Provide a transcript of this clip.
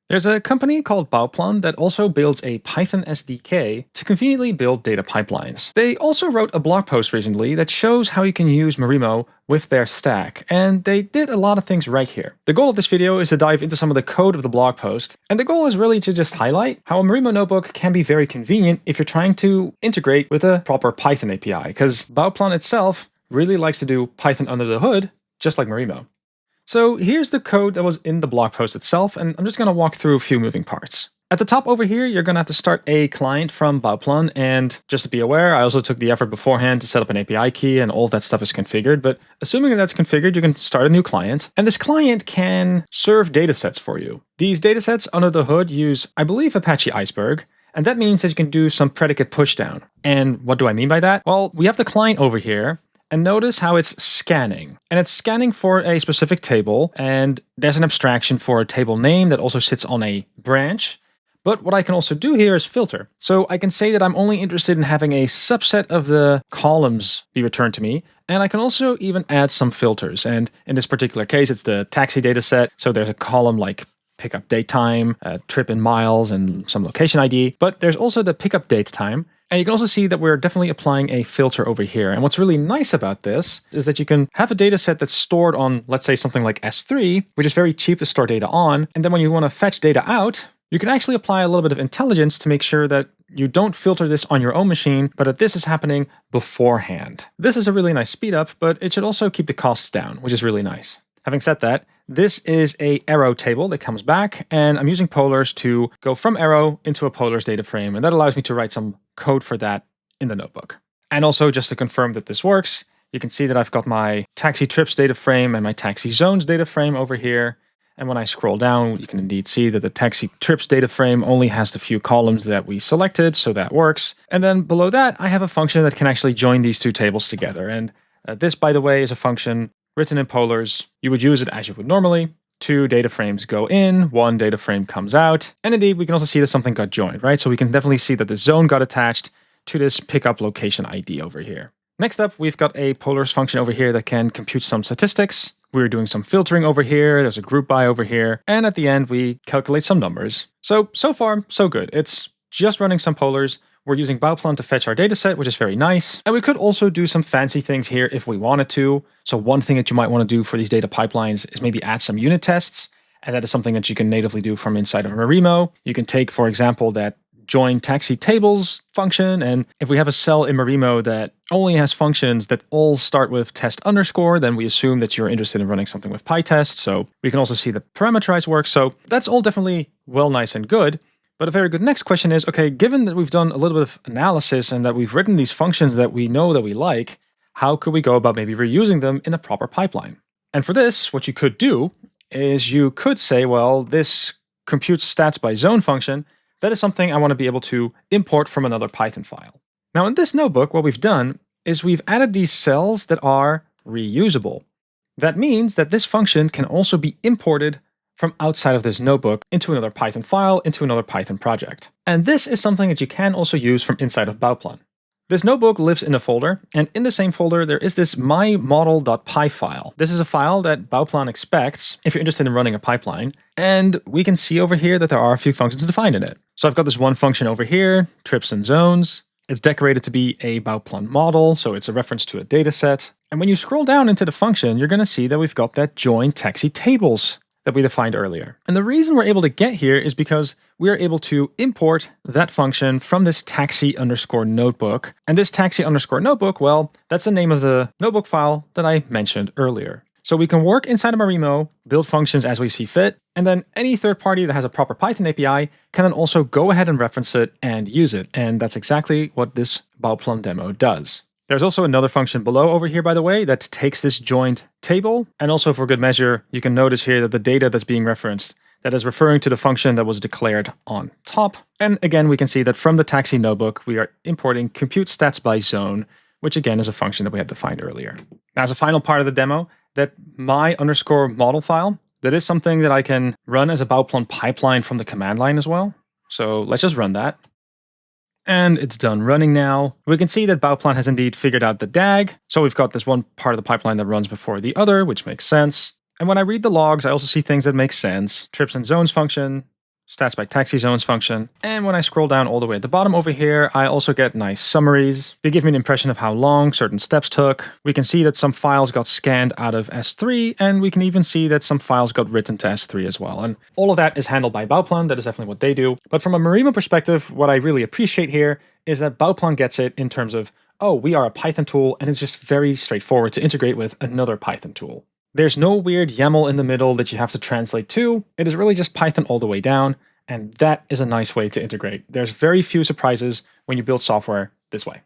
There's a company called Bauplan that also builds a Python SDK to conveniently build data pipelines. They also wrote a blog post recently that shows how you can use Marimo with their stack, and they did a lot of things right here. The goal of this video is to dive into some of the code of the blog post, and the goal is really to just highlight how a Marimo notebook can be very convenient if you're trying to integrate with a proper Python API, because Bauplan itself really likes to do Python under the hood, just like Marimo. So here's the code that was in the blog post itself, and I'm just going to walk through a few moving parts. At the top over here, you're going to have to start a client from Bauplan, and just to be aware, I also took the effort beforehand to set up an API key and all of that stuff is configured, but assuming that's configured, you can start a new client, and this client can serve datasets for you. These datasets under the hood use, I believe, Apache Iceberg, and that means that you can do some predicate pushdown. And what do I mean by that? Well, we have the client over here, and notice how it's scanning. And it's scanning for a specific table, and there's an abstraction for a table name that also sits on a branch. But what I can also do here is filter. So I can say that I'm only interested in having a subset of the columns be returned to me, and I can also even add some filters. And in this particular case, it's the taxi data set. So there's a column like pickup date time, trip in miles, and some location ID. But there's also the pickup date time. And you can also see that we're definitely applying a filter over here. And what's really nice about this is that you can have a data set that's stored on, let's say, something like S3, which is very cheap to store data on. And then when you want to fetch data out, you can actually apply a little bit of intelligence to make sure that you don't filter this on your own machine, but that this is happening beforehand. This is a really nice speed up, but it should also keep the costs down, which is really nice. Having said that, this is a arrow table that comes back, and I'm using polars to go from arrow into a polars data frame, and that allows me to write some code for that in the notebook. And also, just to confirm that this works, you can see that I've got my taxi trips data frame and my taxi zones data frame over here. And when I scroll down, you can indeed see that the taxi trips data frame only has the few columns that we selected, so that works. And then below that, I have a function that can actually join these two tables together. And this, by the way, is a function written in polars. You would use it as you would normally. 2 data frames go in, 1 data frame comes out. And indeed, we can also see that something got joined, right? So we can definitely see that the zone got attached to this pickup location ID over here. Next up, we've got a polars function over here that can compute some statistics. We're doing some filtering over here. There's a group by over here. And at the end, we calculate some numbers. So far, so good. It's just running some polars. We're using Bauplan to fetch our dataset, which is very nice. And we could also do some fancy things here if we wanted to. So one thing that you might want to do for these data pipelines is maybe add some unit tests. And that is something that you can natively do from inside of Marimo. You can take, for example, that join taxi tables function. And if we have a cell in Marimo that only has functions that all start with test underscore, then we assume that you're interested in running something with PyTest. So we can also see the parameterize work. So that's all definitely well, nice and good. But a very good next question is, okay, given that we've done a little bit of analysis and that we've written these functions that we know that we like, how could we go about maybe reusing them in a proper pipeline? And for this, what you could do is you could say, well, this computes stats by zone function, that is something I want to be able to import from another Python file. Now in this notebook, what we've done is we've added these cells that are reusable. That means that this function can also be imported from outside of this notebook into another Python file, into another Python project. And this is something that you can also use from inside of Bauplan. This notebook lives in a folder, and in the same folder there is this mymodel.py file. This is a file that Bauplan expects if you're interested in running a pipeline, and we can see over here that there are a few functions defined in it. So I've got this one function over here, trips and zones. It's decorated to be a Bauplan model, so it's a reference to a data set. And when you scroll down into the function, you're going to see that we've got that join taxi tables that we defined earlier. And the reason we're able to get here is because we are able to import that function from this taxi underscore notebook. And this taxi underscore notebook, well, that's the name of the notebook file that I mentioned earlier. So we can work inside of Marimo, build functions as we see fit, and then any third party that has a proper Python API can then also go ahead and reference it and use it. And that's exactly what this Bauplan demo does. There's also another function below over here, by the way, that takes this joined table. And also for good measure, you can notice here that the data that's being referenced, that is referring to the function that was declared on top. And again, we can see that from the taxi notebook, we are importing compute stats by zone, which again is a function that we had defined earlier. Now, as a final part of the demo, that my underscore model file, that is something that I can run as a Bauplan pipeline from the command line as well. So let's just run that. And it's done running now. We can see that Bauplan has indeed figured out the DAG. So we've got this one part of the pipeline that runs before the other, which makes sense. And when I read the logs, I also see things that make sense. Trips and zones function, stats by taxi zones function. And when I scroll down all the way at the bottom over here, I also get nice summaries. They give me an impression of how long certain steps took. We can see that some files got scanned out of S3, and we can even see that some files got written to S3 as well. And all of that is handled by Bauplan. That is definitely what they do. But from a Marimo perspective, what I really appreciate here is that Bauplan gets it in terms of, oh, we are a Python tool, and it's just very straightforward to integrate with another Python tool. There's no weird YAML in the middle that you have to translate to. It is really just Python all the way down, and that is a nice way to integrate. There's very few surprises when you build software this way.